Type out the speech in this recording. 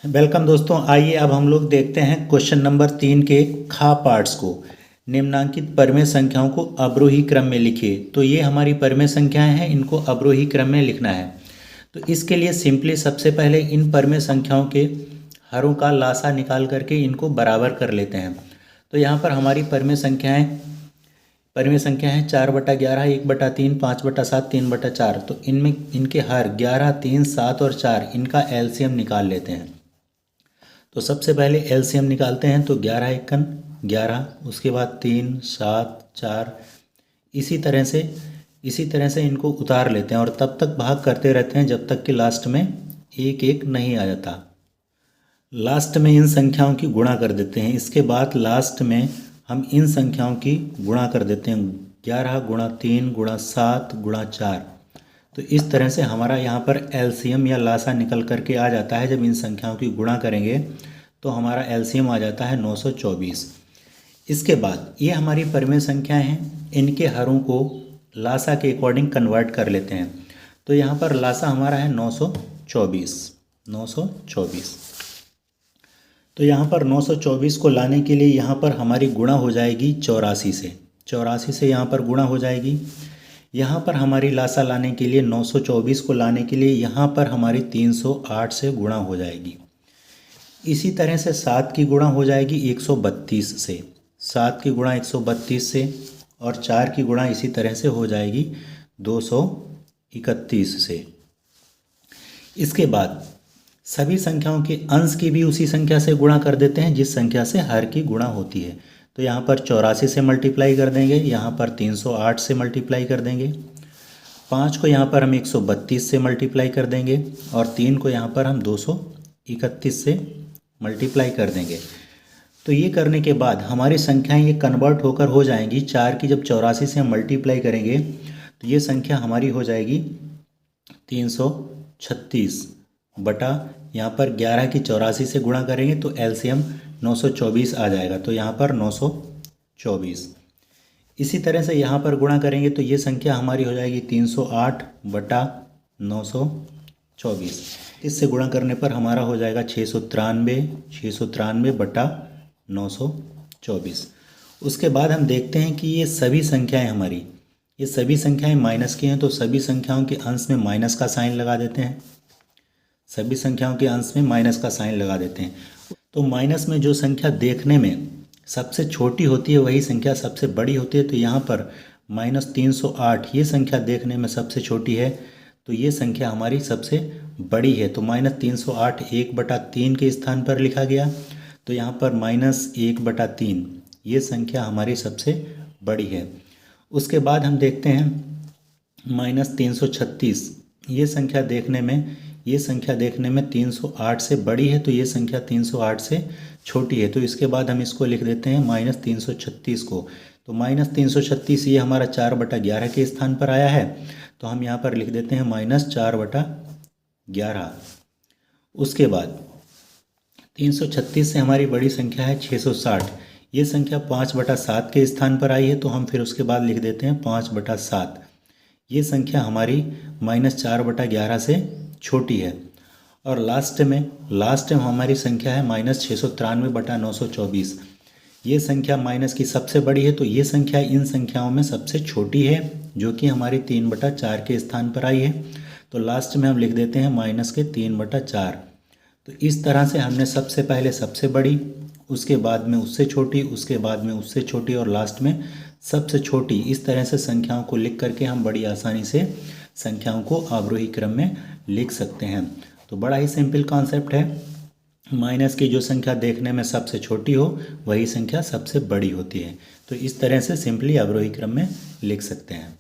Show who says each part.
Speaker 1: Welcome दोस्तों, आइए अब हम लोग देखते हैं क्वेश्चन नंबर 3 के खा पार्ट्स को। निम्नांकित परिमेय संख्याओं को अवरोही क्रम में लिखिए। तो ये हमारी परिमेय संख्याएं हैं, इनको अवरोही क्रम में लिखना है। तो इसके लिए सिंपली सबसे पहले इन परिमेय संख्याओं के हरों का लासा निकाल करके इनको बराबर कर लेते हैं। तो यहाँ पर हमारी परिमेय संख्या है 4/11, 1/3, 5/7, 3/4। तो इनमें इनके हर 11, 3, 7 और 4 इनका एलसीएम निकाल लेते हैं। तो सबसे पहले एलसीएम निकालते हैं। तो 11 एकन 11, उसके बाद 3, 7, 4, इसी तरह से इनको उतार लेते हैं और तब तक भाग करते रहते हैं जब तक कि लास्ट में एक एक नहीं आ जाता। लास्ट में इन संख्याओं की गुणा कर देते हैं। इसके बाद लास्ट में हम इन संख्याओं की गुणा कर देते हैं। 11 गुणा 3 गुणा 7 गुणा 4। तो इस तरह से हमारा यहाँ पर एलसीएम या लासा निकल करके आ जाता है। जब इन संख्याओं की गुणा करेंगे तो हमारा एलसीएम आ जाता है 924। इसके बाद ये हमारी परिमेय संख्याएं हैं, इनके हरों को लासा के अकॉर्डिंग कन्वर्ट कर लेते हैं। तो यहाँ पर लासा हमारा है 924। तो यहाँ पर 924 को लाने के लिए यहाँ पर हमारी गुणा हो जाएगी 84 से। 84 से यहाँ पर गुणा हो जाएगी। यहाँ पर हमारी लासा लाने के लिए 924 को लाने के लिए यहाँ पर हमारी 308 से गुणा हो जाएगी। इसी तरह से 7 की गुणा हो जाएगी 132 से, 7 की गुणा 132 से, और 4 की गुणा इसी तरह से हो जाएगी 231 से। इसके बाद सभी संख्याओं के अंश की भी उसी संख्या से गुणा कर देते हैं जिस संख्या से हर की गुणा होती है। तो यहाँ पर 84 से मल्टीप्लाई कर देंगे, यहाँ पर 308 से मल्टीप्लाई कर देंगे, 5 को यहाँ पर हम 132 से मल्टीप्लाई कर देंगे और 3 को यहाँ पर हम 231 से मल्टीप्लाई कर देंगे। तो ये करने के बाद हमारी संख्याएं ये कन्वर्ट होकर हो जाएंगी। 4 की जब 84 से हम मल्टीप्लाई करेंगे तो ये संख्या हमारी हो जाएगी 336 बटा, यहाँ पर 11 की 84 से गुणा करेंगे तो एलसीएम 924 आ जाएगा। तो यहाँ पर 924। इसी तरह से यहाँ पर गुणा करेंगे तो ये संख्या हमारी हो जाएगी 308 बटा 924। इससे गुणा करने पर हमारा हो जाएगा 693 बटा 924। उसके बाद हम देखते हैं कि ये सभी संख्याएं माइनस की हैं। तो सभी संख्याओं के अंश में माइनस का साइन लगा देते हैं। तो माइनस में जो संख्या देखने में सबसे छोटी होती है वही संख्या सबसे बड़ी होती है। तो यहाँ पर -308 ये संख्या देखने में सबसे छोटी है, तो ये संख्या हमारी सबसे बड़ी है। तो -308 1/3 के स्थान पर लिखा गया। तो यहाँ पर -1/3 ये संख्या हमारी सबसे बड़ी है। उसके बाद हम देखते हैं -336 ये संख्या देखने में 308 से बड़ी है, तो ये संख्या 308 से छोटी है। तो इसके बाद हम इसको लिख देते हैं -336 को। तो -336 ये हमारा 4/11 के स्थान पर आया है, तो हम यहाँ पर लिख देते हैं -4/11। उसके बाद 336 से हमारी बड़ी संख्या है 660। ये संख्या 5/7 के स्थान पर आई है, तो हम फिर उसके बाद लिख देते हैं 5/7। ये संख्या हमारी -4/11 से छोटी है। और लास्ट में हमारी संख्या है -693 बटा 924। ये संख्या माइनस की सबसे बड़ी है, तो ये संख्या इन संख्याओं में सबसे छोटी है जो कि हमारी 3/4 के स्थान पर आई है। तो लास्ट में हम लिख देते हैं -3/4। तो इस तरह से हमने सबसे पहले सबसे बड़ी, उसके बाद में उससे छोटी, उसके बाद में उससे छोटी और लास्ट में सबसे छोटी, इस तरह से संख्याओं को लिख करके हम बड़ी आसानी से संख्याओं को अवरोही क्रम में लिख सकते हैं। तो बड़ा ही सिंपल कॉन्सेप्ट है। माइनस की जो संख्या देखने में सबसे छोटी हो वही संख्या सबसे बड़ी होती है। तो इस तरह से सिंपली अवरोही क्रम में लिख सकते हैं।